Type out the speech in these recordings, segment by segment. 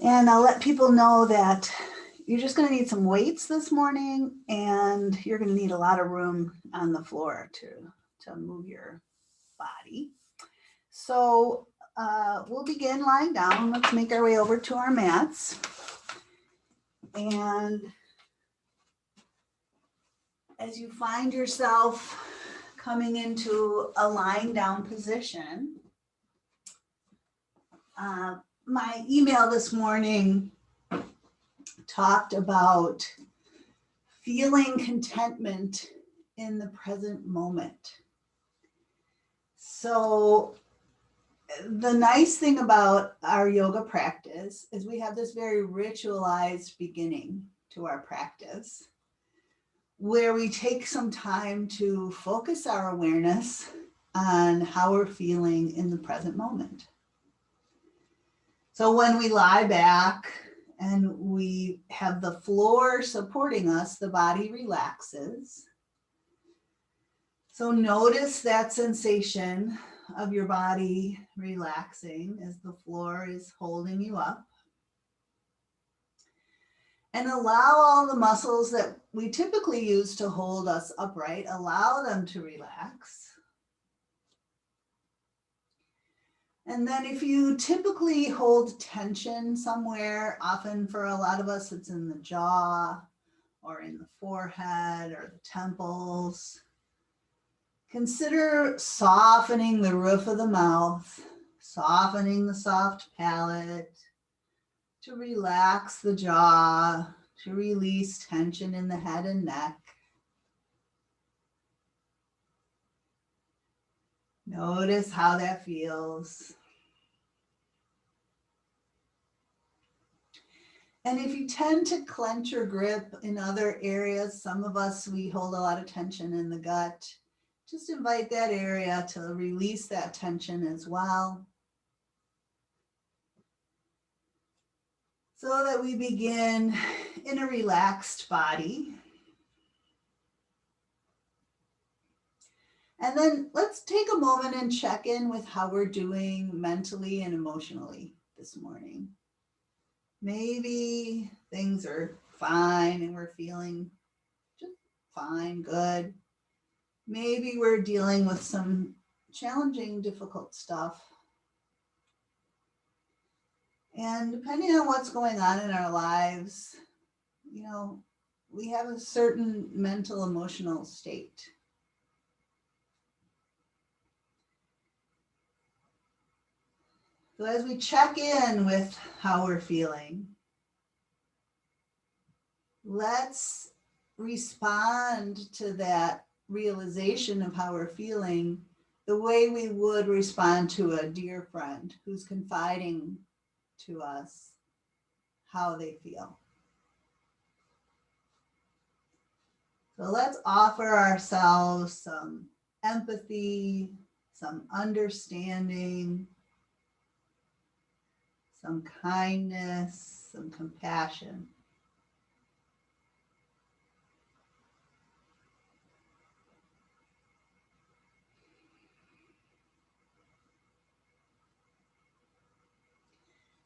And I'll let people know that you're just going to need some weights this morning, and you're going to need a lot of room on the floor to move your body. So we'll begin lying down. Let's make our way over to our mats. And as you find yourself coming into a lying down position, my email this morning talked about feeling contentment in the present moment. So the nice thing about our yoga practice is we have this very ritualized beginning to our practice, where we take some time to focus our awareness on how we're feeling in the present moment. So when we lie back and we have the floor supporting us, the body relaxes. So notice that sensation of your body relaxing as the floor is holding you up. And allow all the muscles that we typically use to hold us upright, allow them to relax. And then if you typically hold tension somewhere, often for a lot of us, it's in the jaw or in the forehead or the temples. Consider softening the roof of the mouth, softening the soft palate, to relax the jaw, to release tension in the head and neck. Notice how that feels. And if you tend to clench or grip in other areas, some of us, we hold a lot of tension in the gut. Just invite that area to release that tension as well. So that we begin in a relaxed body. And then let's take a moment and check in with how we're doing mentally and emotionally this morning. Maybe things are fine and we're feeling just fine, good. Maybe we're dealing with some challenging, difficult stuff. And depending on what's going on in our lives, we have a certain mental, emotional state. So as we check in with how we're feeling, let's respond to that realization of how we're feeling the way we would respond to a dear friend who's confiding to us how they feel. So let's offer ourselves some empathy, some understanding, some kindness, some compassion.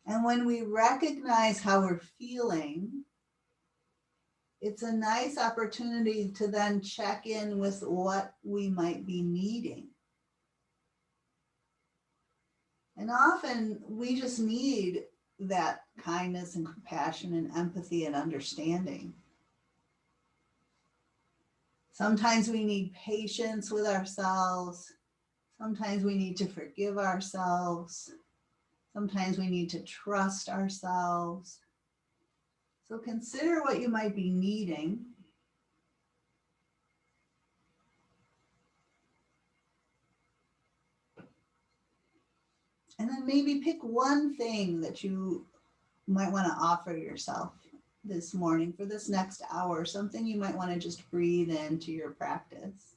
And when we recognize how we're feeling, it's a nice opportunity to then check in with what we might be needing. And often we just need that kindness and compassion and empathy and understanding. Sometimes we need patience with ourselves. Sometimes we need to forgive ourselves. Sometimes we need to trust ourselves. So consider what you might be needing. And then maybe pick one thing that you might want to offer yourself this morning for this next hour, something you might want to just breathe into your practice.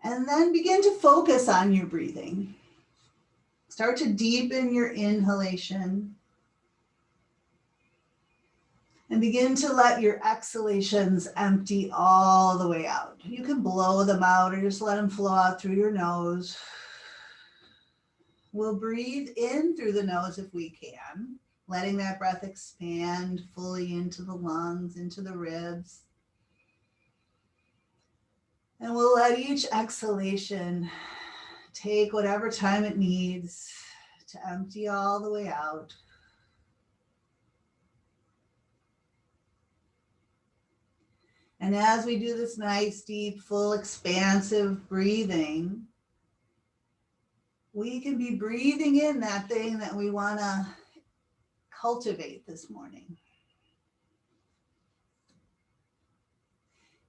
And then begin to focus on your breathing. Start to deepen your inhalation and begin to let your exhalations empty all the way out. You can blow them out or just let them flow out through your nose. We'll breathe in through the nose if we can, letting that breath expand fully into the lungs, into the ribs. And we'll let each exhalation take whatever time it needs to empty all the way out. And as we do this nice, deep, full, expansive breathing, we can be breathing in that thing that we want to cultivate this morning.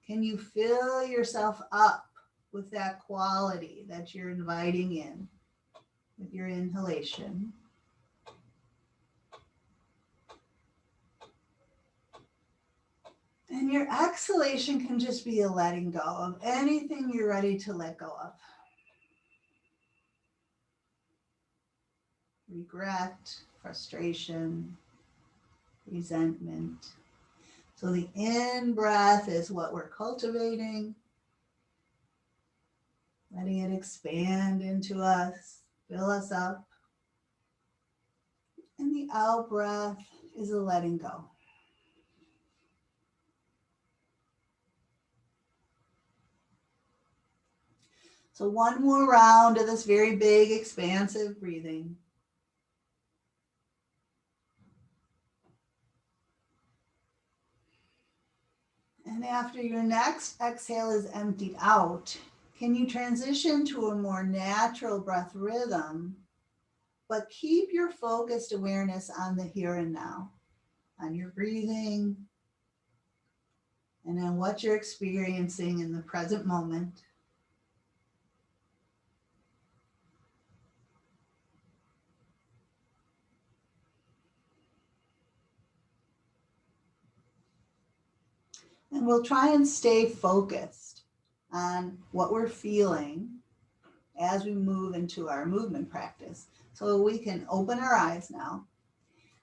Can you fill yourself up with that quality that you're inviting in with your inhalation? And your exhalation can just be a letting go of anything you're ready to let go of. Regret, frustration, resentment. So the in-breath is what we're cultivating, letting it expand into us, fill us up. And the out-breath is a letting go. So one more round of this very big, expansive breathing. And after your next exhale is emptied out, can you transition to a more natural breath rhythm, but keep your focused awareness on the here and now, on your breathing, and on what you're experiencing in the present moment. And we'll try and stay focused on what we're feeling as we move into our movement practice. So we can open our eyes now.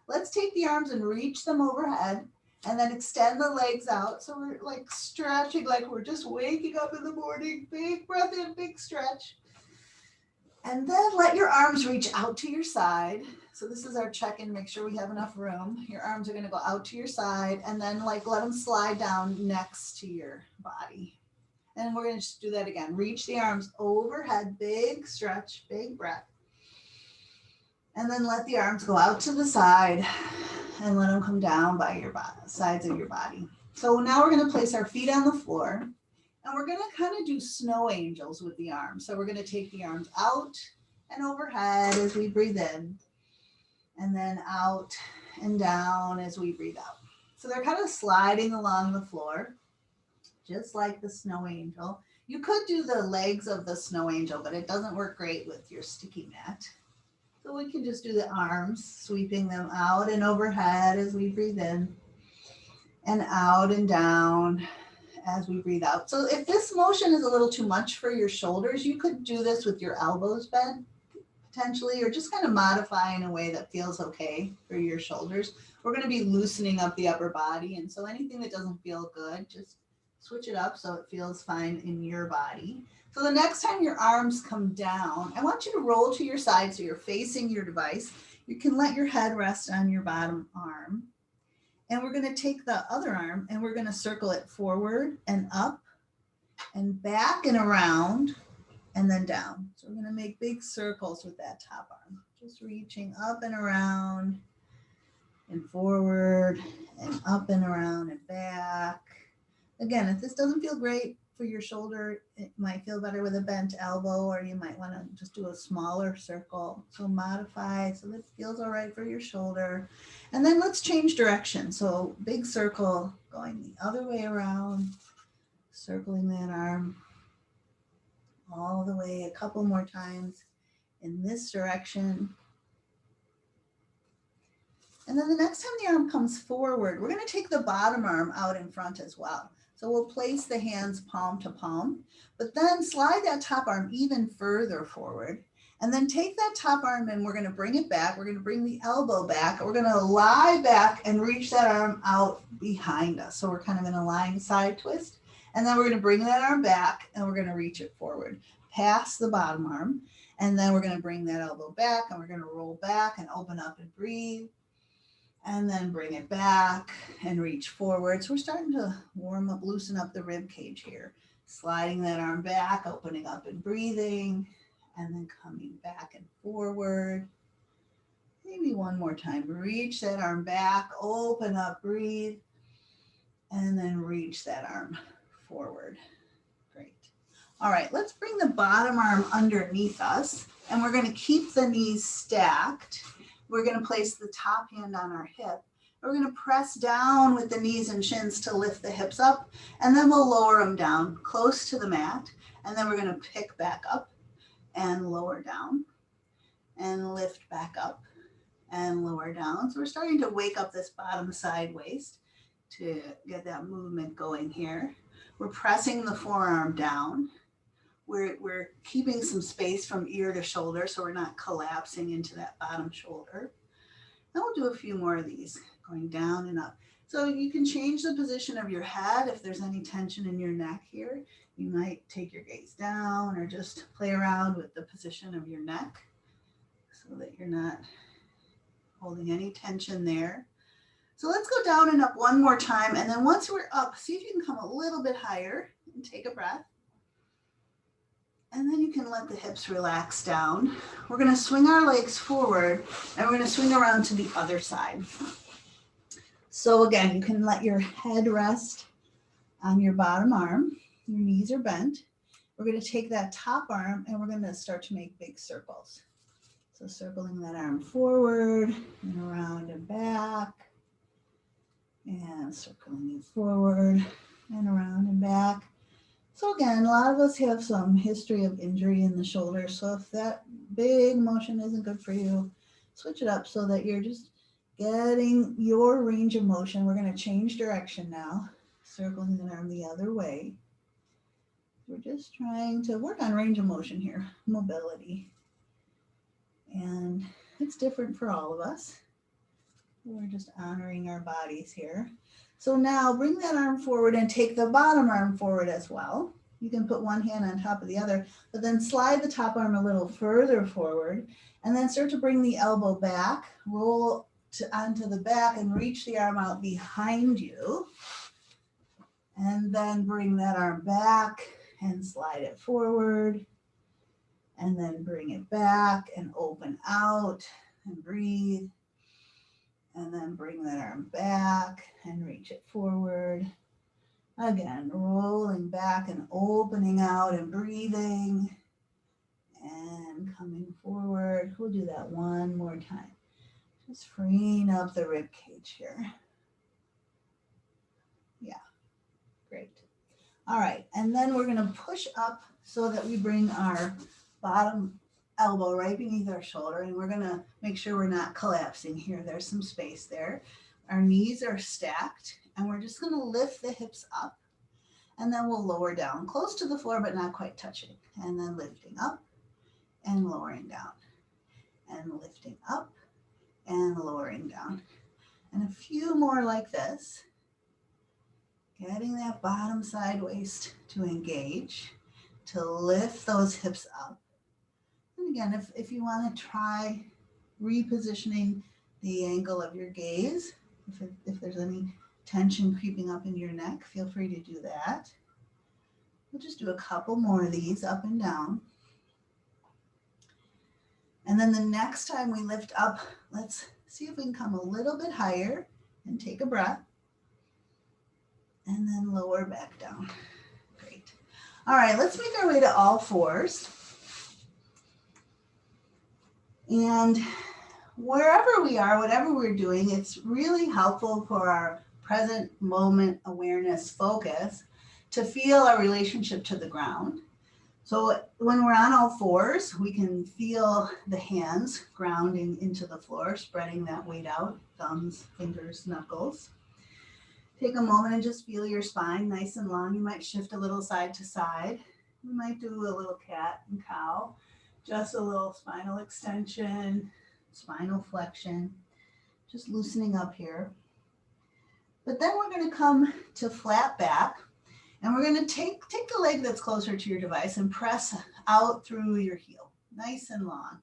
Let's take the arms and reach them overhead and then extend the legs out. So we're like stretching like we're just waking up in the morning. Big breath in, big stretch. And then let your arms reach out to your side. So this is our check-in, make sure we have enough room. Your arms are gonna go out to your side and then like let them slide down next to your body. And we're gonna just do that again. Reach the arms overhead, big stretch, big breath. And then let the arms go out to the side and let them come down by your sides of your body. So now we're gonna place our feet on the floor. And we're going to kind of do snow angels with the arms. So we're going to take the arms out and overhead as we breathe in, and then out and down as we breathe out. So they're kind of sliding along the floor, just like the snow angel. You could do the legs of the snow angel, but it doesn't work great with your sticky mat. So we can just do the arms, sweeping them out and overhead as we breathe in, and out and down as we breathe out. So if this motion is a little too much for your shoulders, you could do this with your elbows bent potentially, or just kind of modify in a way that feels okay for your shoulders. We're going to be loosening up the upper body. And so anything that doesn't feel good, just switch it up so it feels fine in your body. So the next time your arms come down, I want you to roll to your side so you're facing your device. You can let your head rest on your bottom arm. And we're going to take the other arm and we're going to circle it forward and up and back and around and then down. So we're going to make big circles with that top arm, just reaching up and around and forward and up and around and back. Again, if this doesn't feel great for your shoulder, it might feel better with a bent elbow, or you might want to just do a smaller circle. So modify so that it feels all right for your shoulder. And then let's change direction. So big circle going the other way around, circling that arm all the way a couple more times in this direction. And then the next time the arm comes forward, we're going to take the bottom arm out in front as well. So we'll place the hands palm to palm, but then slide that top arm even further forward. And then take that top arm and we're going to bring it back. We're going to bring the elbow back. We're going to lie back and reach that arm out behind us. So we're kind of in a lying side twist. And then we're going to bring that arm back and we're going to reach it forward past the bottom arm. And then we're going to bring that elbow back and we're going to roll back and open up and breathe. And then bring it back and reach forward. So we're starting to warm up, loosen up the rib cage here. Sliding that arm back, opening up and breathing, and then coming back and forward. Maybe one more time. Reach that arm back, open up, breathe, and then reach that arm forward. Great. All right, let's bring the bottom arm underneath us, and we're going to keep the knees stacked. We're going to place the top hand on our hip. We're going to press down with the knees and shins to lift the hips up, and then we'll lower them down close to the mat, and then we're going to pick back up and lower down and lift back up and lower down. So we're starting to wake up this bottom side waist to get that movement going here. We're pressing the forearm down. We're keeping some space from ear to shoulder so we're not collapsing into that bottom shoulder. And we'll do a few more of these, going down and up. So you can change the position of your head if there's any tension in your neck here. You might take your gaze down or just play around with the position of your neck so that you're not holding any tension there. So let's go down and up one more time. And then once we're up, see if you can come a little bit higher and take a breath. And then you can let the hips relax down. We're going to swing our legs forward and we're going to swing around to the other side. So again, you can let your head rest on your bottom arm. Your knees are bent. We're going to take that top arm and we're going to start to make big circles. So circling that arm forward and around and back. And circling it forward and around and back. So again, a lot of us have some history of injury in the shoulder. So if that big motion isn't good for you, switch it up so that you're just getting your range of motion. We're going to change direction now, circling the arm the other way. We're just trying to work on range of motion here, mobility. And it's different for all of us. We're just honoring our bodies here. So now bring that arm forward and take the bottom arm forward as well. You can put one hand on top of the other, but then slide the top arm a little further forward and then start to bring the elbow back, roll onto the back and reach the arm out behind you. And then bring that arm back and slide it forward. And then bring it back and open out and breathe. And then bring that arm back and reach it forward. Again, rolling back and opening out and breathing. And coming forward. We'll do that one more time. Just freeing up the rib cage here. Yeah, great. All right, and then we're going to push up so that we bring our bottom elbow right beneath our shoulder, and we're going to make sure we're not collapsing here. There's some space there. Our knees are stacked, and we're just going to lift the hips up, and then we'll lower down close to the floor but not quite touching, and then lifting up and lowering down and lifting up and lowering down, and a few more like this, getting that bottom side waist to engage, to lift those hips up. And again, if you want to try repositioning the angle of your gaze, if there's any tension creeping up in your neck, feel free to do that. We'll just do a couple more of these up and down. And then the next time we lift up, let's see if we can come a little bit higher and take a breath. And then lower back down. Great. All right, let's make our way to all fours. And wherever we are, whatever we're doing, it's really helpful for our present moment awareness focus to feel our relationship to the ground. So when we're on all fours, we can feel the hands grounding into the floor, spreading that weight out, thumbs, fingers, knuckles. Take a moment and just feel your spine nice and long. You might shift a little side to side. You might do a little cat and cow, just a little spinal extension, spinal flexion, just loosening up here. But then we're going to come to flat back, and we're going to take the leg that's closer to your device and press out through your heel. nice and long.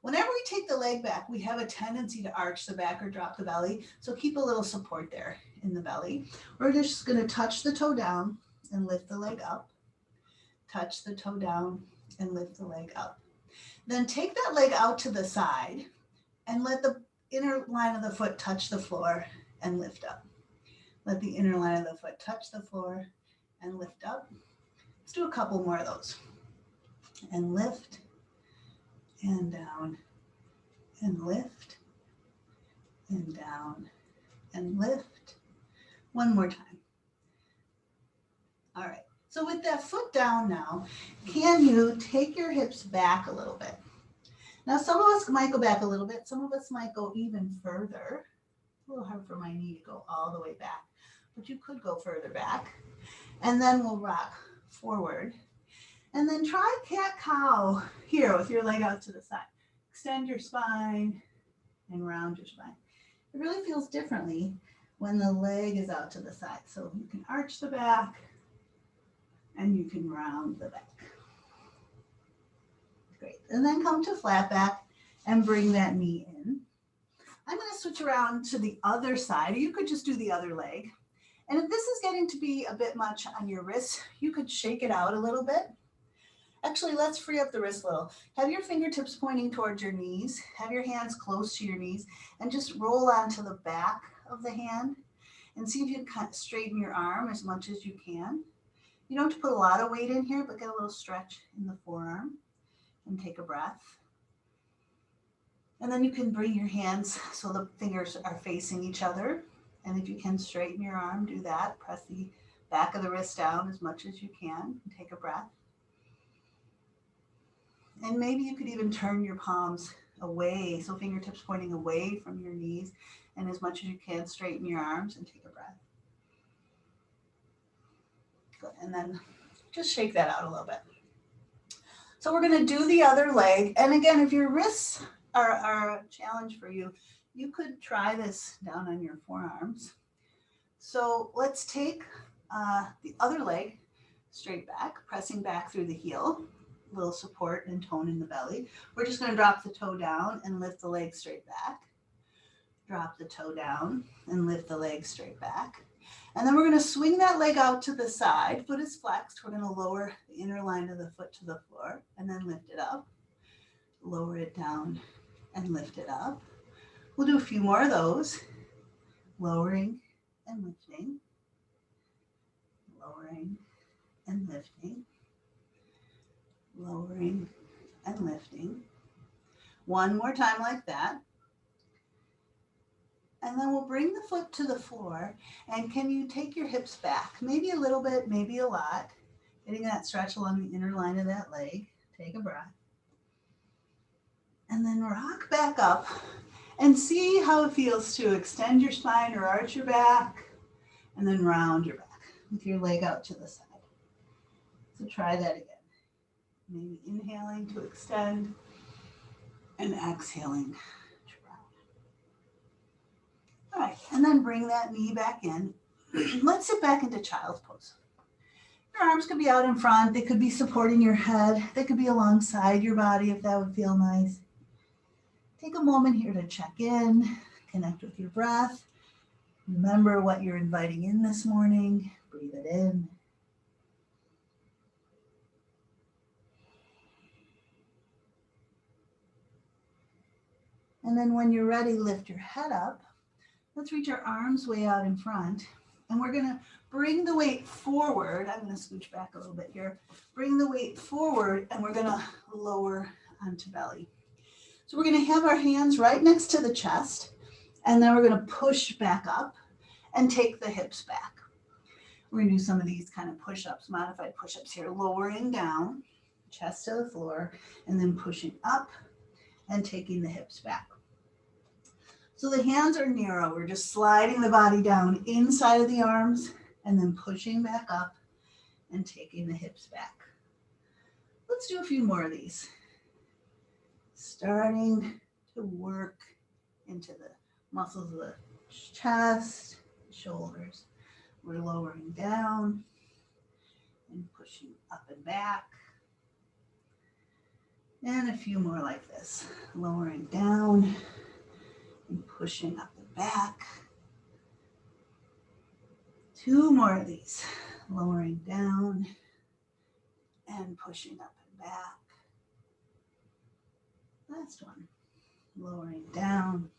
Whenever we take the leg back, we have a tendency to arch the back or drop the belly. So keep a little support there in the belly. We're just going to touch the toe down and lift the leg up. Touch the toe down and lift the leg up. Then take that leg out to the side and let the inner line of the foot touch the floor and lift up. Let the inner line of the foot touch the floor and lift up. Let's do a couple more of those. And lift and down and lift and down and lift. One more time. All right. So with that foot down now, can you take your hips back a little bit? Now, some of us might go back a little bit. Some of us might go even further. A little hard for my knee to go all the way back, but you could go further back. And then we'll rock forward. And then try cat-cow here with your leg out to the side. Extend your spine and round your spine. It really feels differently when the leg is out to the side. So you can arch the back and you can round the back. Great. And then come to flat back and bring that knee in. I'm going to switch around to the other side. You could just do the other leg. And if this is getting to be a bit much on your wrists, you could shake it out a little bit. Actually, let's free up the wrist a little. Have your fingertips pointing towards your knees. Have your hands close to your knees and just roll onto the back of the hand and see if you can straighten your arm as much as you can. You don't have to put a lot of weight in here, but get a little stretch in the forearm and take a breath. And then you can bring your hands so the fingers are facing each other. And if you can straighten your arm, do that. Press the back of the wrist down as much as you can and take a breath. And maybe you could even turn your palms away, so fingertips pointing away from your knees, and as much as you can, straighten your arms and take a breath. Good. And then just shake that out a little bit. So we're going to do the other leg. And again, if your wrists are a challenge for you, you could try this down on your forearms. So let's take the other leg straight back, pressing back through the heel. Little support and tone in the belly. We're just going to drop the toe down and lift the leg straight back. Drop the toe down and lift the leg straight back. And then we're going to swing that leg out to the side. Foot is flexed. We're going to lower the inner line of the foot to the floor and then lift it up. Lower it down and lift it up. We'll do a few more of those. Lowering and lifting. Lowering and lifting. Lowering and lifting. One more time like that. And then we'll bring the foot to the floor. And can you take your hips back? Maybe a little bit, maybe a lot. Getting that stretch along the inner line of that leg. Take a breath. And then rock back up and see how it feels to extend your spine or arch your back and then round your back with your leg out to the side. So try that again. Maybe inhaling to extend and exhaling to round. All right, and then bring that knee back in. Let's sit back into child's pose. Your arms could be out in front. They could be supporting your head. They could be alongside your body if that would feel nice. Take a moment here to check in, connect with your breath. Remember what you're inviting in this morning. Breathe it in. And then when you're ready, lift your head up. Let's reach our arms way out in front. And we're going to bring the weight forward. I'm going to scooch back a little bit here. Bring the weight forward and we're going to lower onto belly. So we're going to have our hands right next to the chest. And then we're going to push back up and take the hips back. We're going to do some of these kind of push-ups, modified push-ups here. Lowering down, chest to the floor, and then pushing up and taking the hips back. So the hands are narrow. We're just sliding the body down inside of the arms and then pushing back up and taking the hips back. Let's do a few more of these. Starting to work into the muscles of the chest, shoulders. We're lowering down and pushing up and back. And a few more like this. Lowering down and pushing up and back. 2 more of these. Lowering down and pushing up and back. Last one. Lowering down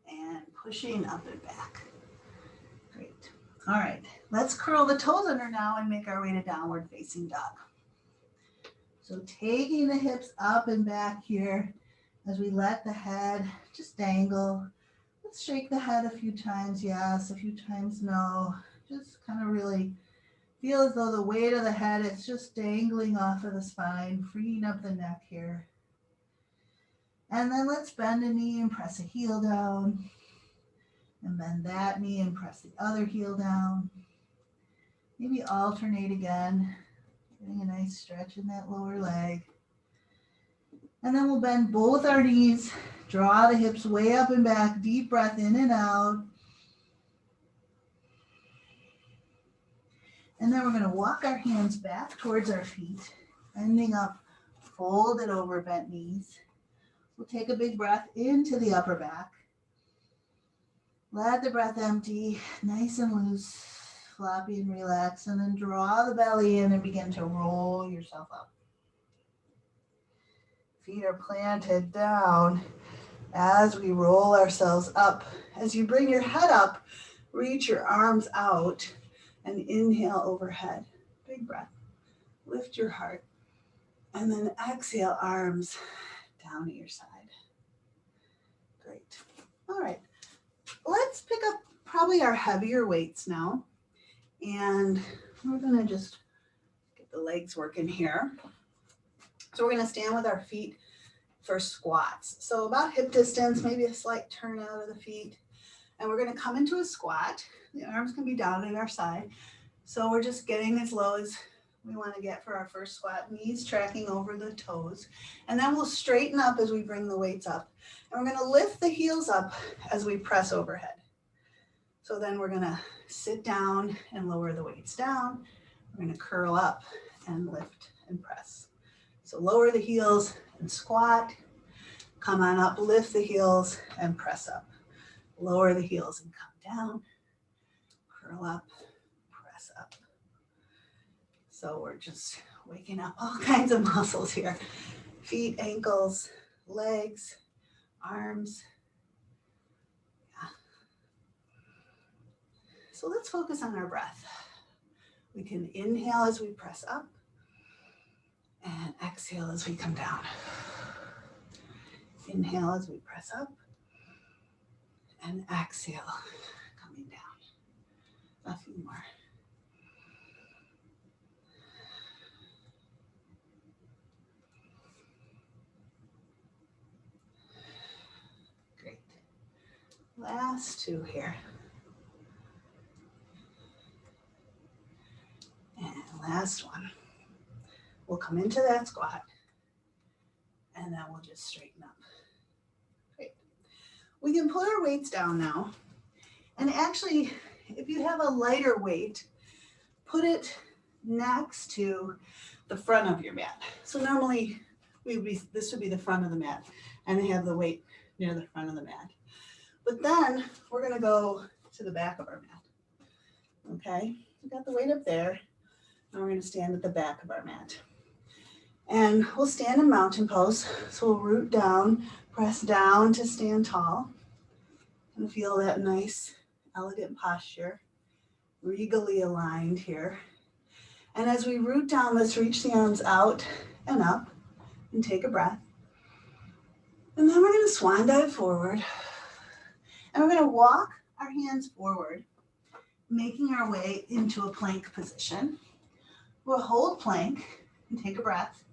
and pushing up and back. Great. All right, let's curl the toes under now and make our way to downward facing dog. So taking the hips up and back here as we let the head just dangle. Let's shake the head a few times, yes, a few times, no. Just kind of really feel as though the weight of the head is just dangling off of the spine, freeing up the neck here. And then let's bend a knee and press a heel down. And bend that knee and press the other heel down. Maybe alternate again, getting a nice stretch in that lower leg. And then we'll bend both our knees, draw the hips way up and back, deep breath in and out. And then we're going to walk our hands back towards our feet, bending up, folded over, bent knees. We'll take a big breath into the upper back. Let the breath empty, nice and loose, floppy and relaxed, and then draw the belly in and begin to roll yourself up. Feet are planted down as we roll ourselves up. As you bring your head up, reach your arms out and inhale overhead. Big breath. Lift your heart. And then exhale, arms down at your side. Great. All right. Let's pick up probably our heavier weights now. And we're going to just get the legs working here. So we're going to stand with our feet for squats. So about hip distance, maybe a slight turn out of the feet. And we're going to come into a squat. The arms can be down at our side. So we're just getting as low as we want to get for our first squat. Knees tracking over the toes. And then we'll straighten up as we bring the weights up. And we're going to lift the heels up as we press overhead. So then we're going to sit down and lower the weights down. We're going to curl up and lift and press. So lower the heels and squat. Come on up, lift the heels and press up. Lower the heels and come down. Curl up, press up. So we're just waking up all kinds of muscles here. Feet, ankles, legs, arms. Yeah. So let's focus on our breath. We can inhale as we press up and exhale as we come down. Inhale as we press up and exhale, coming down. A few more. Great. Last 2 here. And last one. We'll come into that squat and then we'll just straighten up. Great. We can put our weights down now. And actually, if you have a lighter weight, put it next to the front of your mat. So normally this would be the front of the mat and they have the weight near the front of the mat. But then we're going to go to the back of our mat. Okay, we got the weight up there. And we're going to stand at the back of our mat. And we'll stand in mountain pose. So we'll root down, press down to stand tall. And feel that nice, elegant posture. Regally aligned here. And as we root down, let's reach the arms out and up and take a breath. And then we're going to swan dive forward. And we're going to walk our hands forward, making our way into a plank position. We'll hold plank and take a breath.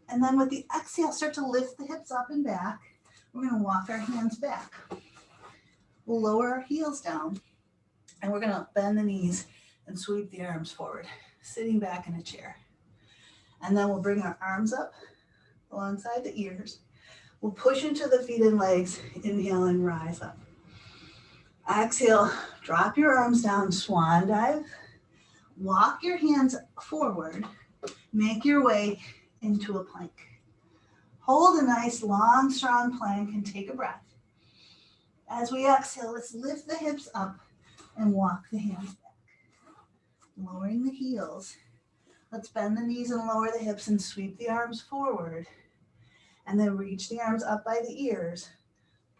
And then with the exhale, start to lift the hips up and back. We're going to walk our hands back. We'll lower our heels down. And we're going to bend the knees and sweep the arms forward, sitting back in a chair. And then we'll bring our arms up alongside the ears. We'll push into the feet and legs. Inhale and rise up. Exhale, drop your arms down, swan dive. Walk your hands forward. Make your way into a plank. Hold a nice, long, strong plank and take a breath. As we exhale, let's lift the hips up and walk the hands back. Lowering the heels. Let's bend the knees and lower the hips and sweep the arms forward. And then reach the arms up by the ears.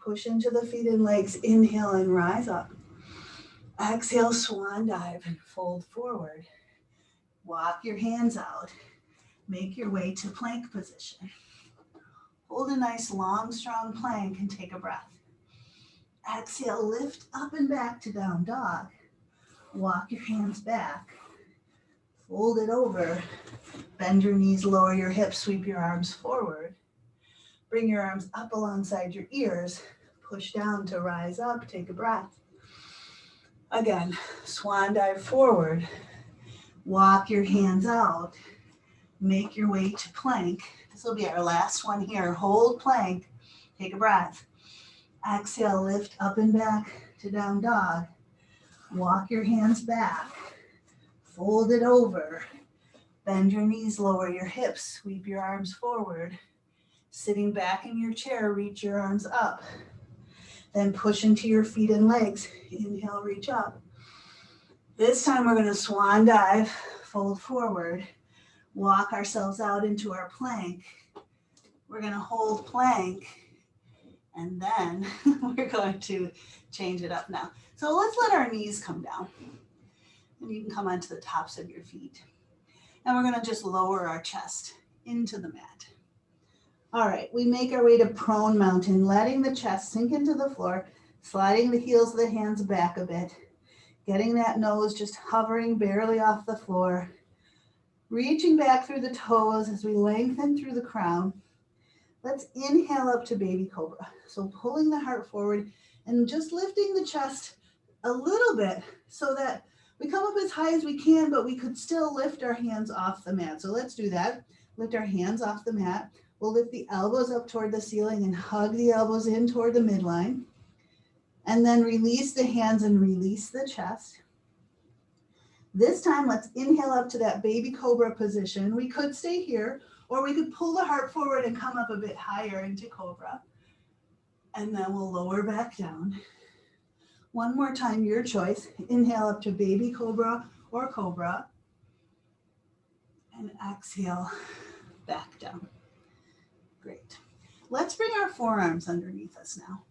Push into the feet and legs. Inhale and rise up. Exhale, swan dive and fold forward. Walk your hands out. Make your way to plank position. Hold a nice, long, strong plank and take a breath. Exhale, lift up and back to down dog. Walk your hands back. Fold it over. Bend your knees, lower your hips, sweep your arms forward. Bring your arms up alongside your ears. Push down to rise up. Take a breath. Again, swan dive forward. Walk your hands out. Make your way to plank. This will be our last one here. Hold plank. Take a breath. Exhale, lift up and back to down dog. Walk your hands back. Fold it over. Bend your knees, lower your hips, sweep your arms forward. Sitting back in your chair, reach your arms up. Then push into your feet and legs. Inhale, reach up. This time we're going to swan dive, fold forward, walk ourselves out into our plank. We're going to hold plank, and then we're going to change it up now. So let's let our knees come down. And you can come onto the tops of your feet. And we're going to just lower our chest into the mat. All right, we make our way to prone mountain, letting the chest sink into the floor, sliding the heels of the hands back a bit, getting that nose just hovering barely off the floor, reaching back through the toes as we lengthen through the crown. Let's inhale up to baby cobra. So pulling the heart forward and just lifting the chest a little bit so that we come up as high as we can, but we could still lift our hands off the mat. So let's do that. Lift our hands off the mat. We'll lift the elbows up toward the ceiling and hug the elbows in toward the midline. And then release the hands and release the chest. This time, let's inhale up to that baby cobra position. We could stay here, or we could pull the heart forward and come up a bit higher into cobra. And then we'll lower back down. One more time, your choice. Inhale up to baby cobra or cobra. And exhale back down. Great. Let's bring our forearms underneath us now.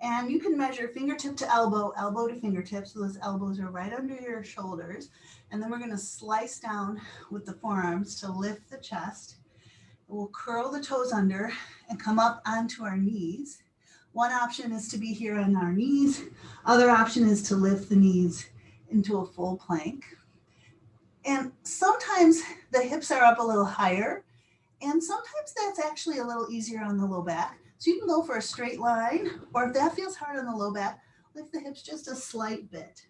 And you can measure fingertip to elbow, elbow to fingertips. So those elbows are right under your shoulders. And then we're going to slice down with the forearms to lift the chest. We'll curl the toes under and come up onto our knees. One option is to be here on our knees. Other option is to lift the knees into a full plank. And sometimes the hips are up a little higher. And sometimes that's actually a little easier on the low back. So you can go for a straight line, or if that feels hard on the low back, lift the hips just a slight bit.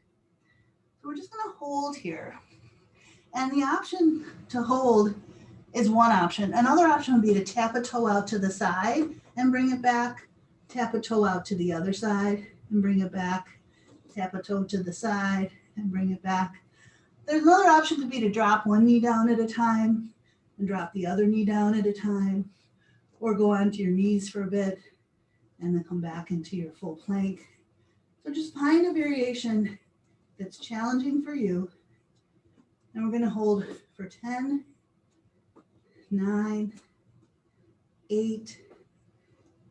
So we're just going to hold here. And the option to hold is one option. Another option would be to tap a toe out to the side and bring it back, tap a toe out to the other side and bring it back, tap a toe to the side and bring it back. There's another option could be to drop one knee down at a time and drop the other knee down at a time, or go onto your knees for a bit and then come back into your full plank. So just find a variation that's challenging for you. And we're going to hold for 10, 9, 8,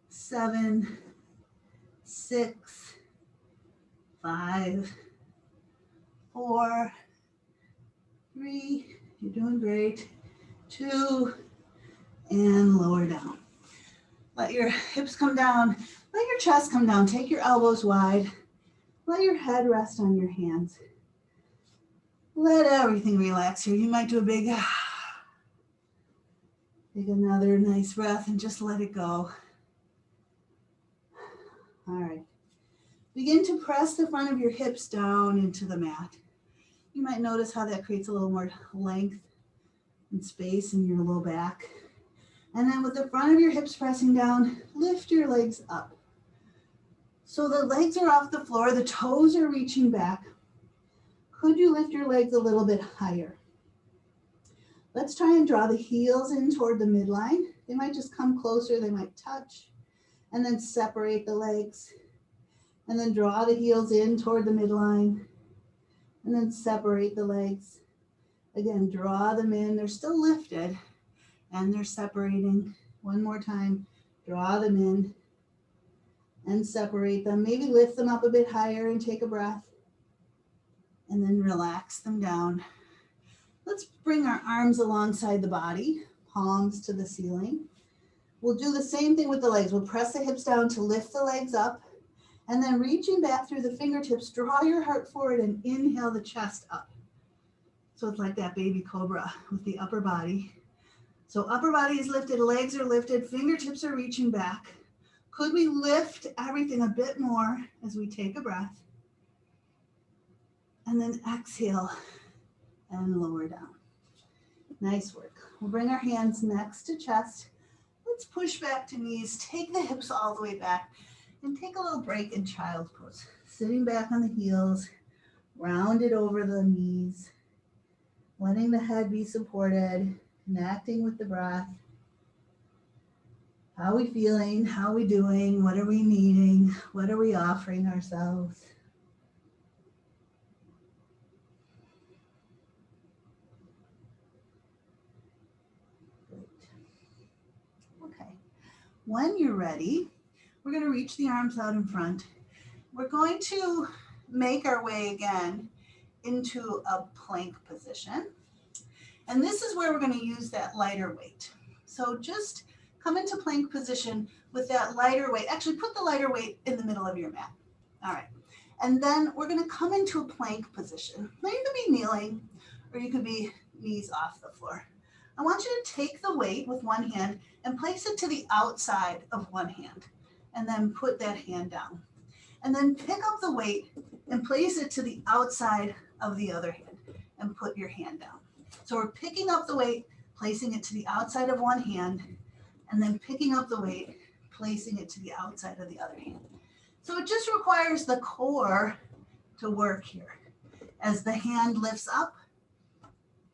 7, 6, 5, 4, 3, you're doing great, 2, and lower down. Let your hips come down, let your chest come down, take your elbows wide, let your head rest on your hands. Let everything relax here. You might do a big, take another nice breath and just let it go. All right. Begin to press the front of your hips down into the mat. You might notice how that creates a little more length and space in your low back. And then with the front of your hips pressing down, lift your legs up. So the legs are off the floor, the toes are reaching back. Could you lift your legs a little bit higher? Let's try and draw the heels in toward the midline. They might just come closer, they might touch, and then separate the legs. And then draw the heels in toward the midline, and then separate the legs. Again, draw them in, they're still lifted, and they're separating. One more time, draw them in and separate them. Maybe lift them up a bit higher and take a breath, and then relax them down. Let's bring our arms alongside the body, palms to the ceiling. We'll do the same thing with the legs. We'll press the hips down to lift the legs up, and then reaching back through the fingertips, draw your heart forward and inhale the chest up. So it's like that baby cobra with the upper body. So upper body is lifted, legs are lifted, fingertips are reaching back. Could we lift everything a bit more as we take a breath? And then exhale and lower down. Nice work. We'll bring our hands next to chest. Let's push back to knees, take the hips all the way back, and take a little break in child's pose. Sitting back on the heels, rounded over the knees, letting the head be supported, connecting with the breath. How are we feeling? How are we doing? What are we needing? What are we offering ourselves? Great. Okay. When you're ready, we're going to reach the arms out in front. We're going to make our way again into a plank position. And this is where we're going to use that lighter weight. So just come into plank position with that lighter weight. Actually, put the lighter weight in the middle of your mat. All right. And then we're going to come into a plank position. Now you could be kneeling or you could be knees off the floor. I want you to take the weight with one hand and place it to the outside of one hand. And then put that hand down. And then pick up the weight and place it to the outside of the other hand and put your hand down. So we're picking up the weight, placing it to the outside of one hand, and then picking up the weight, placing it to the outside of the other hand. So it just requires the core to work here. As the hand lifts up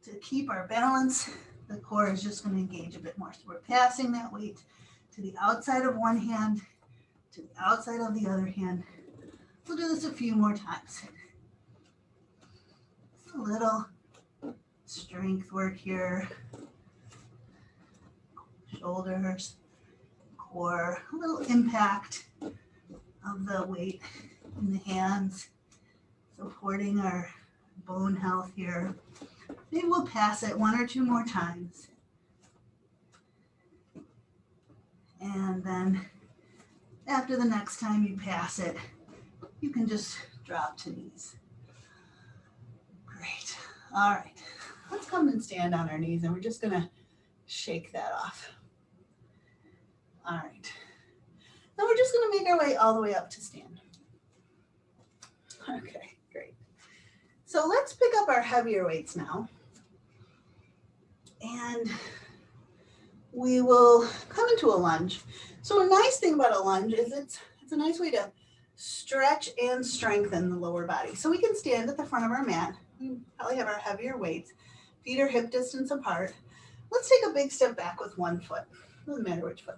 to keep our balance, the core is just going to engage a bit more. So we're passing that weight to the outside of one hand, to the outside of the other hand. We'll do this a few more times. Just a little strength work here. Shoulders, core, a little impact of the weight in the hands, supporting our bone health here. Maybe we'll pass it one or two more times. And then after the next time you pass it, you can just drop to knees. Great. All right. Let's come and stand on our knees, and we're just going to shake that off. All right. Now we're just going to make our way all the way up to stand. Okay, great. So let's pick up our heavier weights now. And we will come into a lunge. So a nice thing about a lunge is it's a nice way to stretch and strengthen the lower body. So we can stand at the front of our mat. We probably have our heavier weights. Feet are hip distance apart. Let's take a big step back with one foot. Doesn't matter which foot.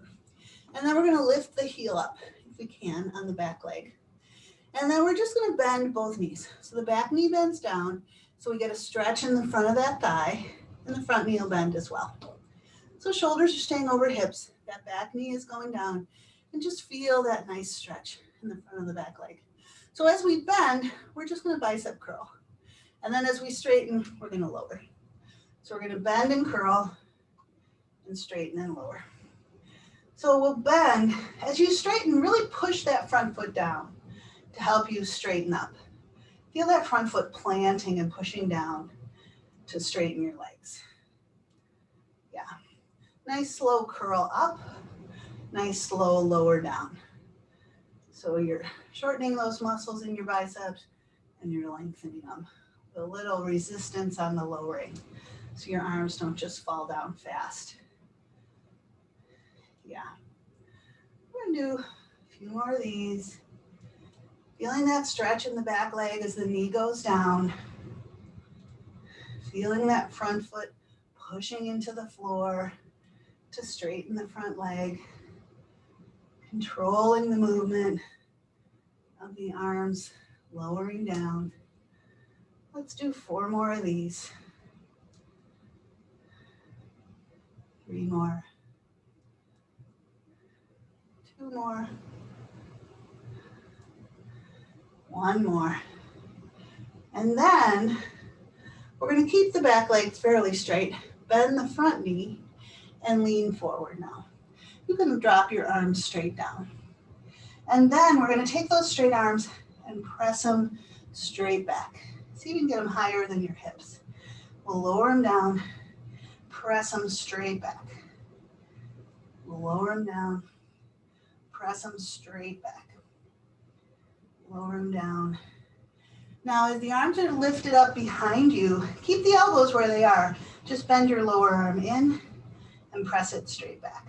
And then we're going to lift the heel up, if we can, on the back leg. And then we're just going to bend both knees. So the back knee bends down, so we get a stretch in the front of that thigh, and the front knee will bend as well. So shoulders are staying over hips, that back knee is going down, and just feel that nice stretch in the front of the back leg. So as we bend, we're just going to bicep curl. And then as we straighten, we're going to lower. So we're going to bend and curl and straighten and lower. So we'll bend. As you straighten, really push that front foot down to help you straighten up. Feel that front foot planting and pushing down to straighten your legs. Yeah. Nice slow curl up. Nice slow lower down. So you're shortening those muscles in your biceps and you're lengthening them. A little resistance on the lowering so your arms don't just fall down fast. Yeah. We're going to do a few more of these. Feeling that stretch in the back leg as the knee goes down. Feeling that front foot pushing into the floor to straighten the front leg, controlling the movement of the arms, lowering down. Let's do 4 more of these. 3 more. 2 more. 1 more. And then we're going to keep the back legs fairly straight, bend the front knee, and lean forward now. You can drop your arms straight down. And then we're going to take those straight arms and press them straight back. See if you can get them higher than your hips. We'll lower them down, press them straight back. We'll lower them down, press them straight back. Lower them down. Now, as the arms are lifted up behind you, keep the elbows where they are. Just bend your lower arm in and press it straight back.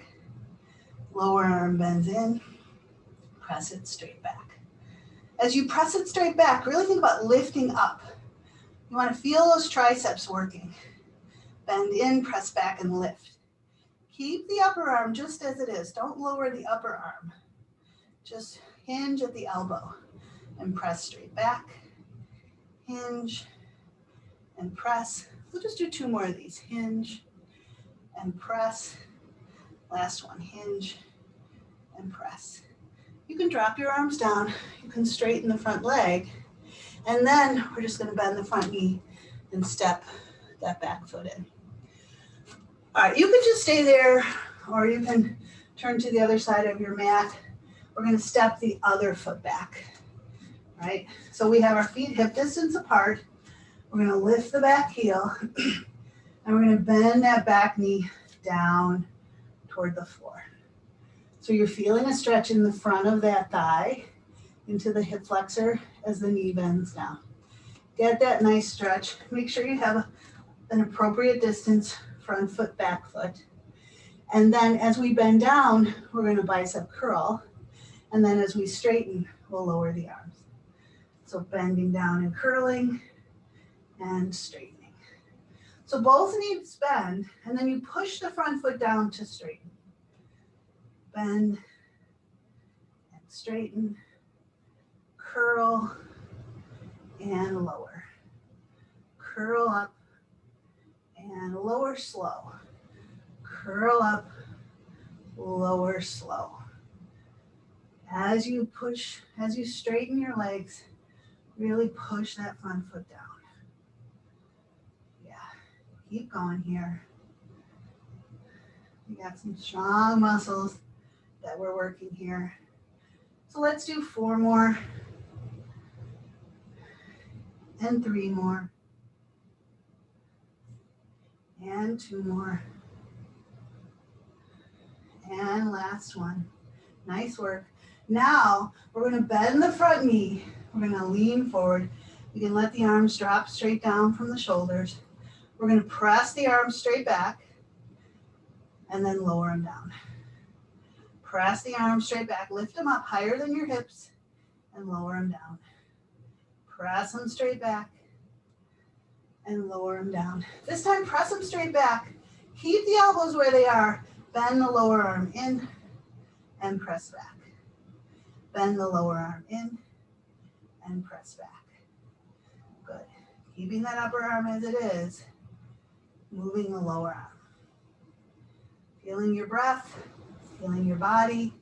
Lower arm bends in, press it straight back. As you press it straight back, really think about lifting up. You want to feel those triceps working. Bend in, press back, and lift. Keep the upper arm just as it is. Don't lower the upper arm. Just hinge at the elbow and press straight back. Hinge and press. We'll just do 2 more of these. Hinge and press. Last one, hinge and press. You can drop your arms down. You can straighten the front leg. And then we're just going to bend the front knee and step that back foot in. All right, you can just stay there, or you can turn to the other side of your mat. We're going to step the other foot back. Right? So we have our feet hip distance apart. We're going to lift the back heel, and we're going to bend that back knee down toward the floor. So you're feeling a stretch in the front of that thigh into the hip flexor as the knee bends down. Get that nice stretch. Make sure you have an appropriate distance front foot, back foot. And then as we bend down, we're going to bicep curl. And then as we straighten, we'll lower the arms. So bending down and curling and straightening. So both knees bend, and then you push the front foot down to straighten. Bend and straighten, curl and lower. Curl up and lower slow. Curl up, lower slow. As you push, as you straighten your legs, really push that front foot down. Yeah, keep going here. We got some strong muscles that we're working here. So let's do 4 more and 3 more and 2 more and last one. Nice work. Now we're going to bend the front knee. We're going to lean forward. You can let the arms drop straight down from the shoulders. We're going to press the arms straight back and then lower them down. Press the arms straight back. Lift them up higher than your hips and lower them down. Press them straight back and lower them down. This time, press them straight back. Keep the elbows where they are. Bend the lower arm in and press back. Bend the lower arm in and press back. Good. Keeping that upper arm as it is, moving the lower arm. Feeling your breath, feeling your body.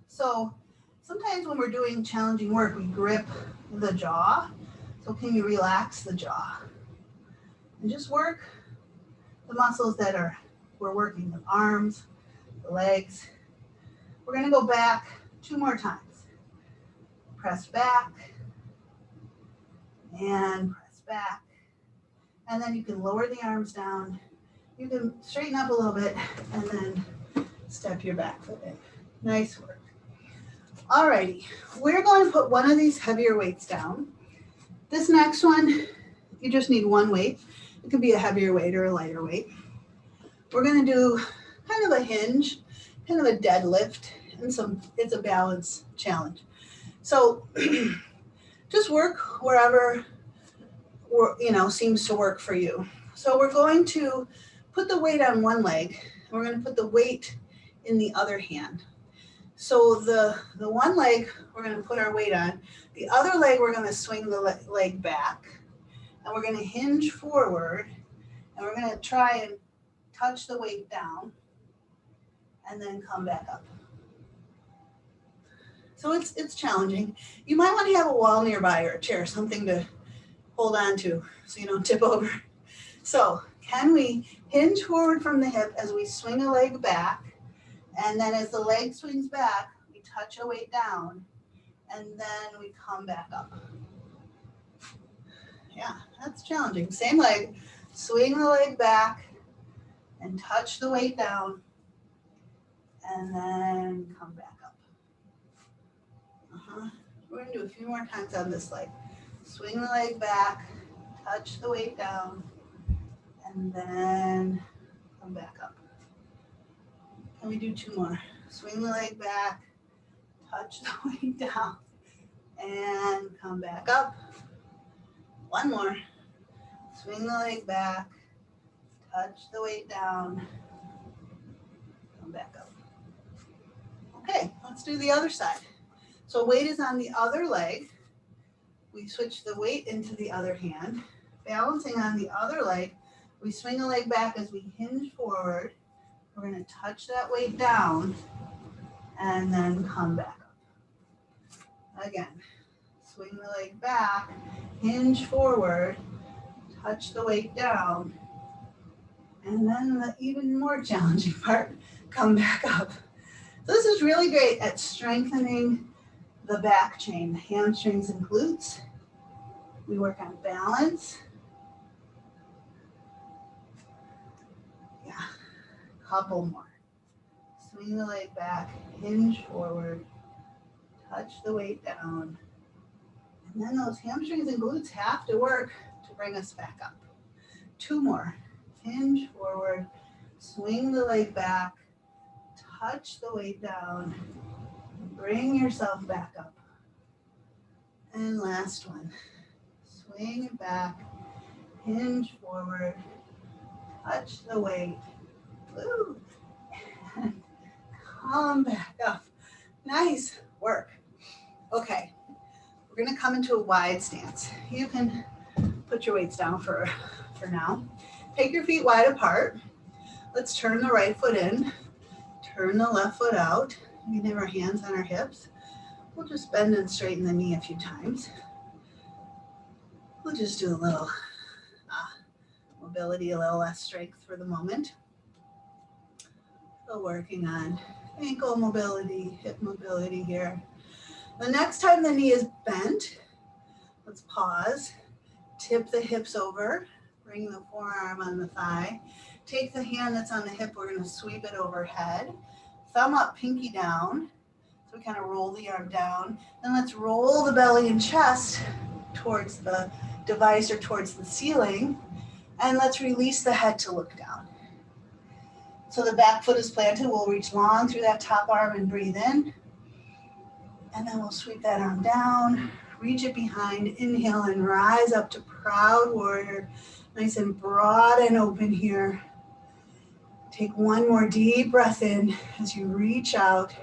So sometimes when we're doing challenging work, we grip the jaw. So can you relax the jaw? And just work the muscles that we're working, the arms, the legs. We're going to go back 2 more times. Press back and press back. And then you can lower the arms down. You can straighten up a little bit and then step your back foot in. Nice work. Alrighty, we're going to put one of these heavier weights down. This next one, you just need 1 weight. It could be a heavier weight or a lighter weight. We're going to do kind of a hinge, kind of a deadlift, and it's a balance challenge. So just work wherever seems to work for you. So we're going to put the weight on one leg, and we're going to put the weight in the other hand. So the one leg we're going to put our weight on, the other leg we're going to swing the leg back, and we're going to hinge forward, and we're going to try and touch the weight down, and then come back up. So it's challenging. You might want to have a wall nearby or a chair, something to hold on to so you don't tip over. So can we hinge forward from the hip as we swing a leg back, and then as the leg swings back, we touch a weight down, and then we come back up. Yeah, that's challenging. Same leg, swing the leg back and touch the weight down, and then come back up. We're going to do a few more times on this leg. Swing the leg back, touch the weight down, and then come back up. Can we do two more? Swing the leg back, touch the weight down, and come back up. One more. Swing the leg back, touch the weight down, come back up. Okay, let's do the other side. So weight is on the other leg. We switch the weight into the other hand. Balancing on the other leg, we swing a leg back as we hinge forward. We're going to touch that weight down and then come back up. Again, swing the leg back, hinge forward, touch the weight down, and then the even more challenging part, come back up. So this is really great at strengthening the back chain, the hamstrings and glutes. We work on balance. Yeah, couple more. Swing the leg back, hinge forward, touch the weight down. And then those hamstrings and glutes have to work to bring us back up. Two more. Hinge forward, swing the leg back, touch the weight down, bring yourself back up. And last one. Swing it back, hinge forward, touch the weight, and come back up. Nice work. Okay, we're gonna come into a wide stance. You can put your weights down for now. Take your feet wide apart. Let's turn the right foot in, turn the left foot out. We can have our hands on our hips. We'll just bend and straighten the knee a few times. We'll just do a little mobility, a little less strength for the moment. Still working on ankle mobility, hip mobility here. The next time the knee is bent, let's pause, tip the hips over, bring the forearm on the thigh. Take the hand that's on the hip, we're going to sweep it overhead. Thumb up, pinky down. So we kind of roll the arm down. Then let's roll the belly and chest towards the device or towards the ceiling. And let's release the head to look down. So the back foot is planted. We'll reach long through that top arm and breathe in. And then we'll sweep that arm down, reach it behind, inhale and rise up to proud warrior. Nice and broad and open here. Take one more deep breath in as you reach out.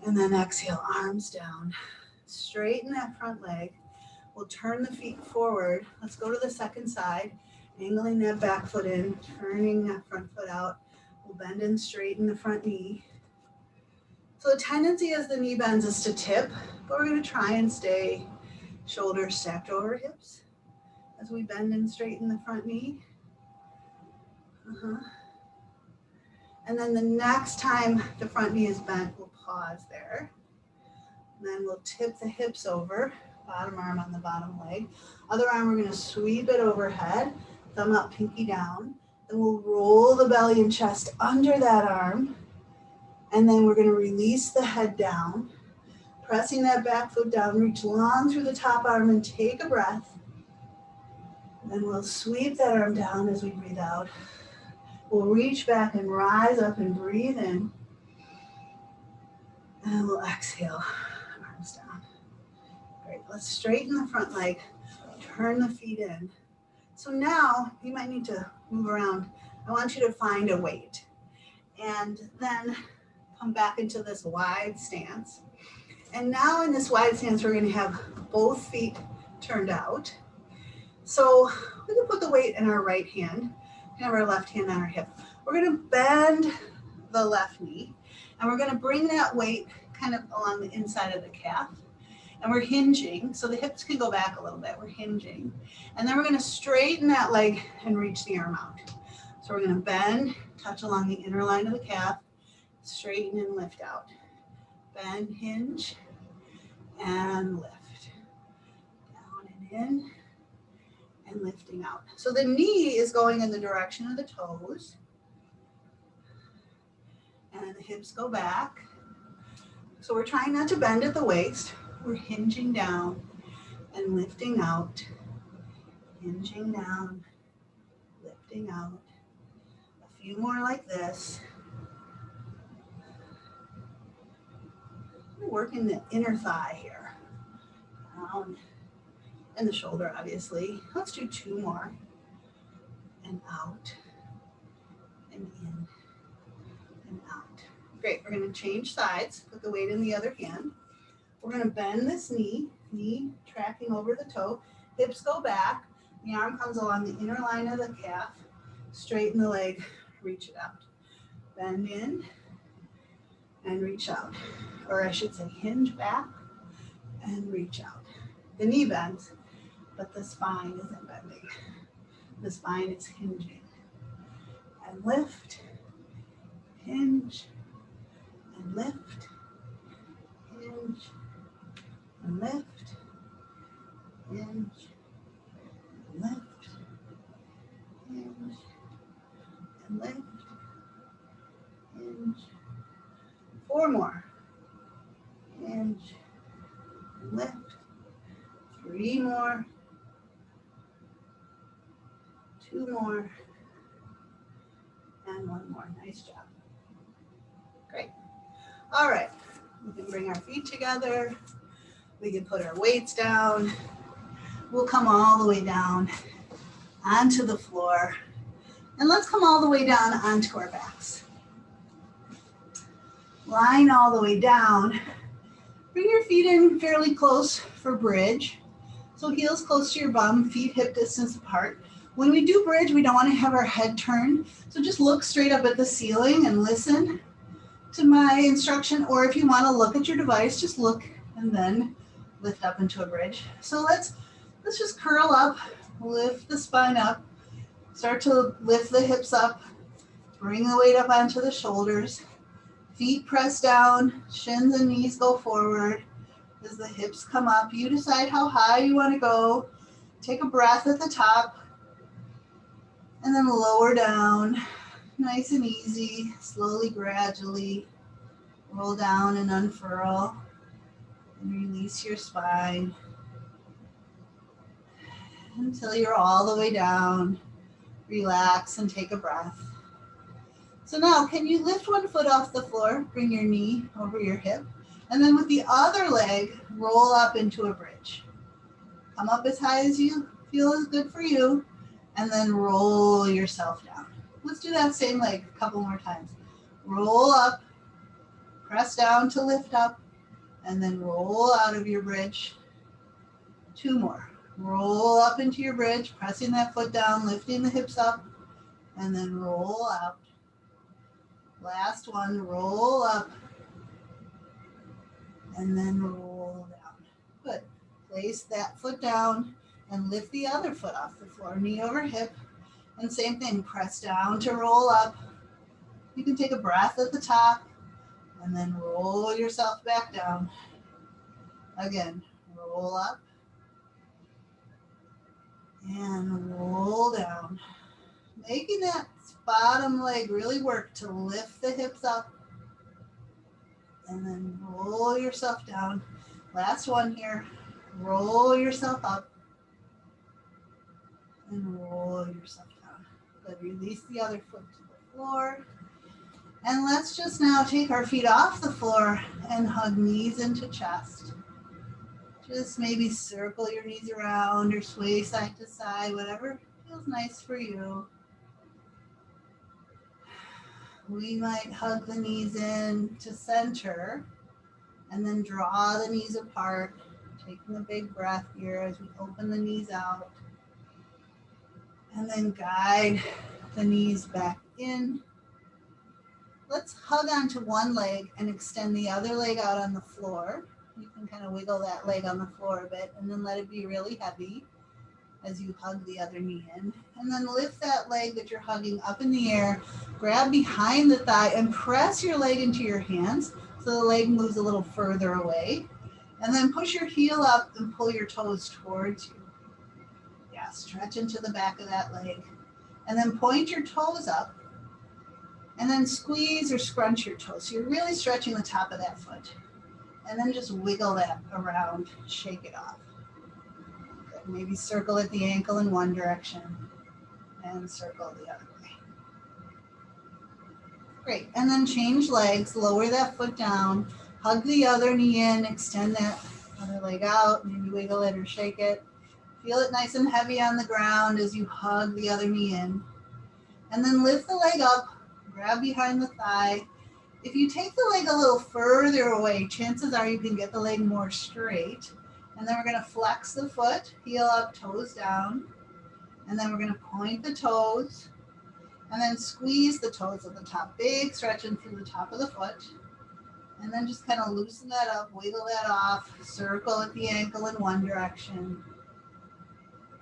And then exhale, arms down. Straighten that front leg. We'll turn the feet forward. Let's go to the second side, angling that back foot in, turning that front foot out. We'll bend and straighten the front knee. So the tendency as the knee bends is to tip, but we're going to try and stay shoulders stacked over hips as we bend and straighten the front knee. And then the next time the front knee is bent, we'll pause there. And then we'll tip the hips over, bottom arm on the bottom leg. Other arm, we're going to sweep it overhead, thumb up, pinky down. Then we'll roll the belly and chest under that arm. And then we're going to release the head down, pressing that back foot down, reach long through the top arm and take a breath. And then we'll sweep that arm down as we breathe out. We'll reach back and rise up and breathe in. And we'll exhale, arms down. Great, let's straighten the front leg. Turn the feet in. So now you might need to move around. I want you to find a weight and then come back into this wide stance. And now in this wide stance, we're going to have both feet turned out. So we can put the weight in our right hand, have our left hand on our hip. We're going to bend the left knee, and we're going to bring that weight kind of along the inside of the calf. And we're hinging, so the hips can go back a little bit. We're hinging. And then we're going to straighten that leg and reach the arm out. So we're going to bend, touch along the inner line of the calf, straighten and lift out. Bend, hinge, and lift. Down and in, and lifting out. So the knee is going in the direction of the toes. And the hips go back. So we're trying not to bend at the waist. We're hinging down and lifting out. Hinging down, lifting out. A few more like this. We're working the inner thigh here. Down and the shoulder, obviously. Let's do 2 more. And out. And in. And out. Great, we're going to change sides. Put the weight in the other hand. We're going to bend this knee tracking over the toe. Hips go back. The arm comes along the inner line of the calf. Straighten the leg, reach it out. Bend in and reach out. Or I should say hinge back and reach out. The knee bends, but the spine isn't bending. The spine is hinging. And lift, hinge, and lift, hinge, and lift, hinge, and lift, hinge, and lift, hinge. 4 more. Hinge, and lift. 3 more. 2 more. And 1 more. Nice job. Great. All right. We can bring our feet together. We can put our weights down. We'll come all the way down onto the floor. And let's come all the way down onto our backs. Line all the way down. Bring your feet in fairly close for bridge. So heels close to your bum, feet hip distance apart. When we do bridge, we don't want to have our head turned. So just look straight up at the ceiling and listen to my instruction. Or if you want to look at your device, just look and then lift up into a bridge. So let's just curl up, lift the spine up, start to lift the hips up, bring the weight up onto the shoulders, feet press down, shins and knees go forward as the hips come up. You decide how high you want to go. Take a breath at the top and then lower down, nice and easy, slowly, gradually. Roll down and unfurl and release your spine until you're all the way down. Relax and take a breath. So now, can you lift one foot off the floor, bring your knee over your hip, and then with the other leg, roll up into a bridge. Come up as high as you feel is good for you, and then roll yourself down. Let's do that same leg a couple more times. Roll up, press down to lift up, and then roll out of your bridge. 2 more. Roll up into your bridge, pressing that foot down, lifting the hips up, and then roll out. Last one, roll up, and then roll down. Good. Place that foot down and lift the other foot off the floor, knee over hip. And same thing, press down to roll up. You can take a breath at the top and then roll yourself back down. Again, roll up and roll down. Making that bottom leg really work to lift the hips up and then roll yourself down. Last one here. Roll yourself up and roll yourself down. Good. Release the other foot to the floor. And let's just now take our feet off the floor and hug knees into chest. Just maybe circle your knees around or sway side to side, whatever feels nice for you. We might hug the knees in to center and then draw the knees apart, taking a big breath here as we open the knees out. And then guide the knees back in. Let's hug onto one leg and extend the other leg out on the floor. You can kind of wiggle that leg on the floor a bit and then let it be really heavy as you hug the other knee in. And then lift that leg that you're hugging up in the air, grab behind the thigh and press your leg into your hands so the leg moves a little further away. And then push your heel up and pull your toes towards you. Yeah, stretch into the back of that leg. And then point your toes up. And then squeeze or scrunch your toes. So you're really stretching the top of that foot. And then just wiggle that around, shake it off. Good. Maybe circle at the ankle in one direction and circle the other way. Great. And then change legs, lower that foot down, hug the other knee in, extend that other leg out, maybe wiggle it or shake it. Feel it nice and heavy on the ground as you hug the other knee in. And then lift the leg up, grab behind the thigh. If you take the leg a little further away, chances are you can get the leg more straight. And then we're going to flex the foot, heel up, toes down. And then we're going to point the toes and then squeeze the toes at the top. Big stretching through the top of the foot. And then just kind of loosen that up, wiggle that off, circle at the ankle in one direction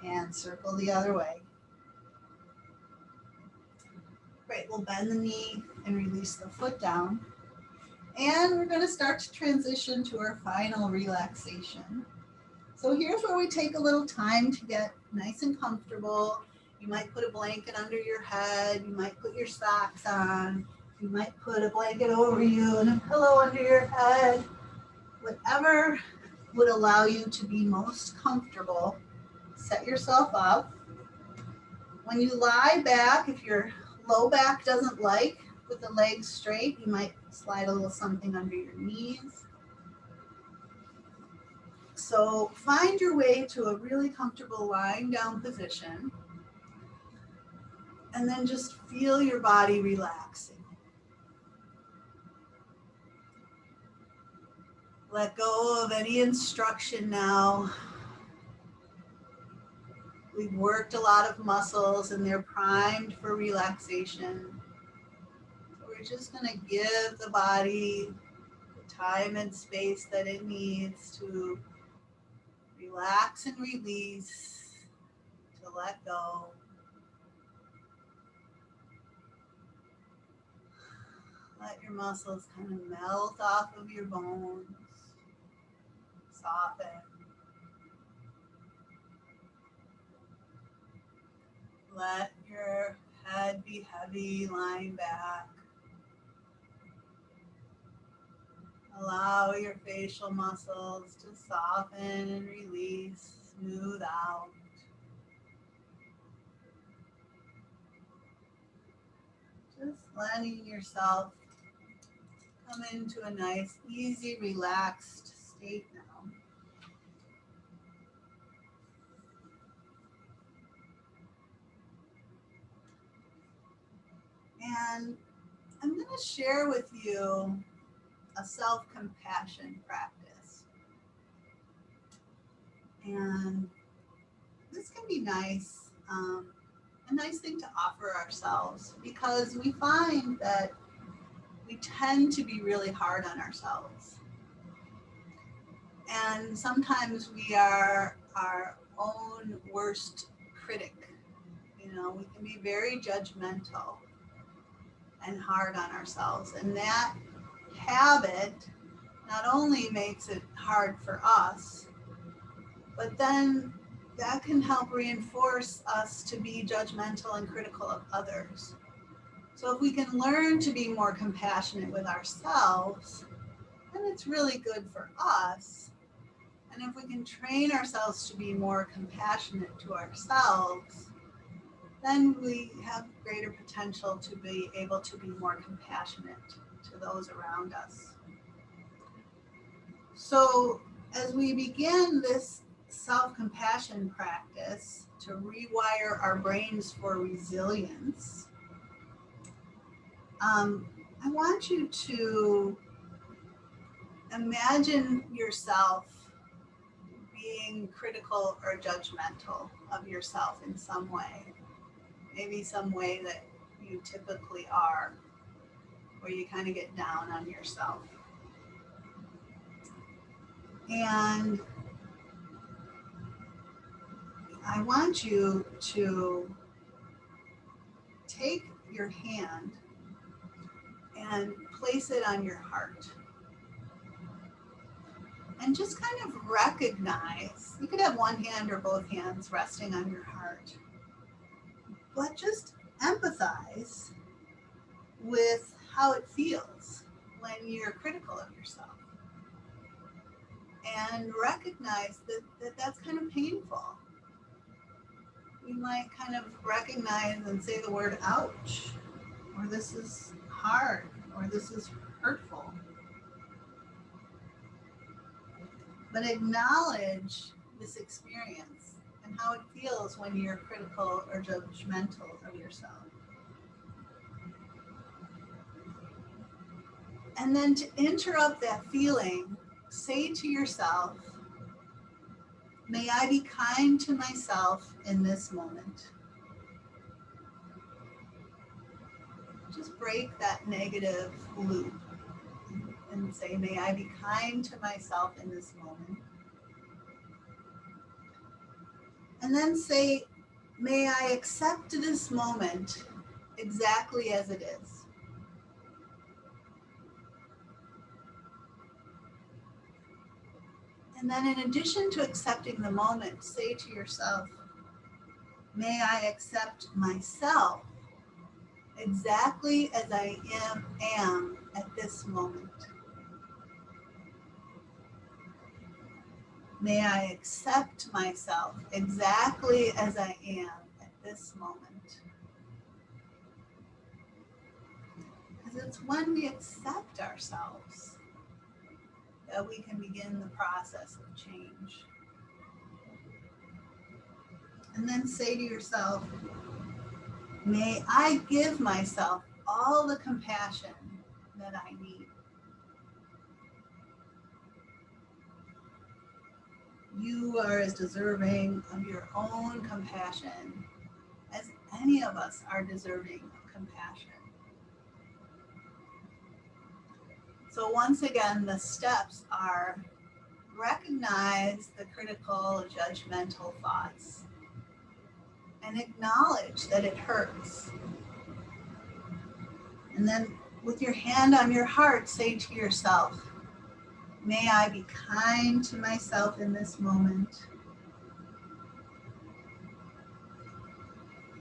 and circle the other way. Great, we'll bend the knee and release the foot down. And we're going to start to transition to our final relaxation. So here's where we take a little time to get nice and comfortable. You might put a blanket under your head. You might put your socks on. You might put a blanket over you and a pillow under your head. Whatever would allow you to be most comfortable, set yourself up. When you lie back, if your low back doesn't like with the legs straight, you might slide a little something under your knees. So find your way to a really comfortable lying down position and then just feel your body relaxing. Let go of any instruction now. We've worked a lot of muscles and they're primed for relaxation. So we're just going to give the body the time and space that it needs to relax and release, to let go. Let your muscles kind of melt off of your bones, soften. Let your head be heavy, lying back. Allow your facial muscles to soften and release, smooth out. Just letting yourself come into a nice, easy, relaxed state now. And I'm going to share with you a self-compassion practice. And this can be nice, a nice thing to offer ourselves, because we find that we tend to be really hard on ourselves. And sometimes we are our own worst critic. You know, we can be very judgmental and hard on ourselves. And that habit not only makes it hard for us, but then that can help reinforce us to be judgmental and critical of others. So if we can learn to be more compassionate with ourselves, then it's really good for us. And if we can train ourselves to be more compassionate to ourselves, then we have greater potential to be able to be more compassionate to those around us. So as we begin this self-compassion practice to rewire our brains for resilience, I want you to imagine yourself being critical or judgmental of yourself in some way, maybe some way that you typically are, where you kind of get down on yourself. And I want you to take your hand and place it on your heart. And just kind of recognize, you could have one hand or both hands resting on your heart, but just empathize with how it feels when you're critical of yourself. And recognize that that's kind of painful. You might kind of recognize and say the word ouch, or this is hard, or this is hurtful. But acknowledge this experience and how it feels when you're critical or judgmental of yourself. And then to interrupt that feeling, say to yourself, may I be kind to myself in this moment. Just break that negative loop and say, may I be kind to myself in this moment. And then say, may I accept this moment exactly as it is. And then in addition to accepting the moment, say to yourself, may I accept myself exactly as I am at this moment. May I accept myself exactly as I am at this moment. Because it's when we accept ourselves that we can begin the process of change. And then say to yourself, may I give myself all the compassion that I need. You are as deserving of your own compassion as any of us are deserving of compassion. So once again, the steps are recognize the critical, judgmental thoughts and acknowledge that it hurts. And then with your hand on your heart, say to yourself, may I be kind to myself in this moment.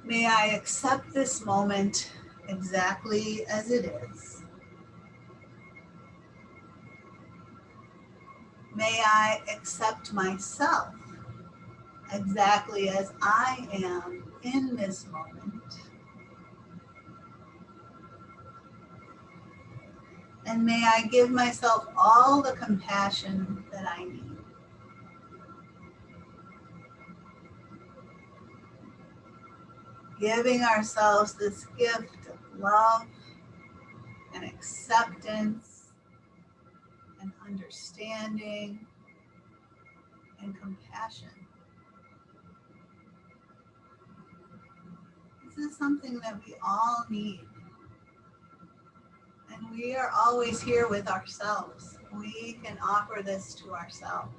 May I accept this moment exactly as it is. May I accept myself exactly as I am in this moment. And may I give myself all the compassion that I need. Giving ourselves this gift of love and acceptance and understanding and compassion. This is something that we all need. And we are always here with ourselves. We can offer this to ourselves.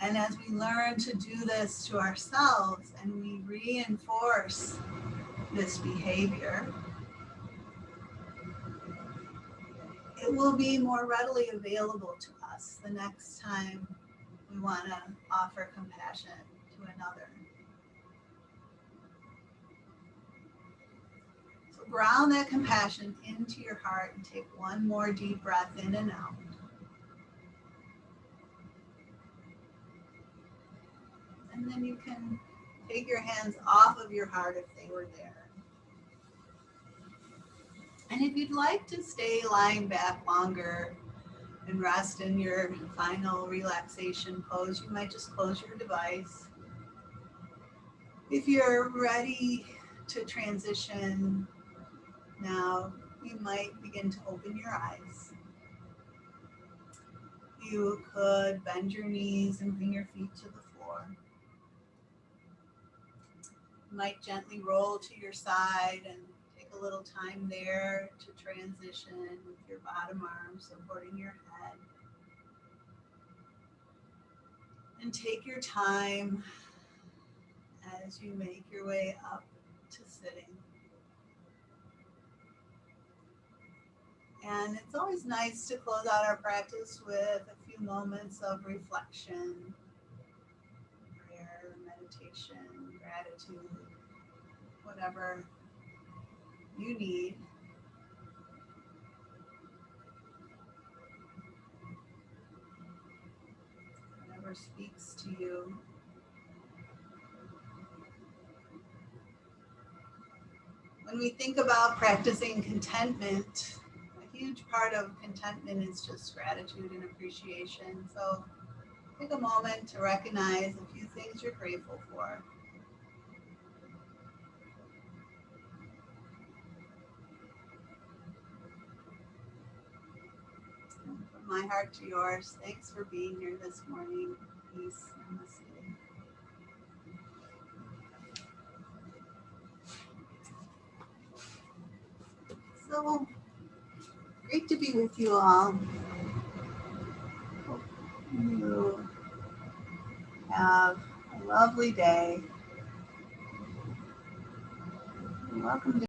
And as we learn to do this to ourselves and we reinforce this behavior, it will be more readily available to us the next time we want to offer compassion to another. So ground that compassion into your heart and take one more deep breath in and out. And then you can take your hands off of your heart if they were there. And if you'd like to stay lying back longer, and rest in your final relaxation pose, you might just close your device. If you're ready to transition now, you might begin to open your eyes. You could bend your knees and bring your feet to the floor. You might gently roll to your side and take a little time there to transition with your bottom arm supporting your head. And take your time as you make your way up to sitting. And it's always nice to close out our practice with a few moments of reflection, prayer, meditation, gratitude, whatever you need. Whatever speaks to you. When we think about practicing contentment, a huge part of contentment is just gratitude and appreciation. So take a moment to recognize a few things you're grateful for. And from my heart to yours, thanks for being here this morning. Peace and listening. So great to be with you all. Hope you have a lovely day. You're welcome to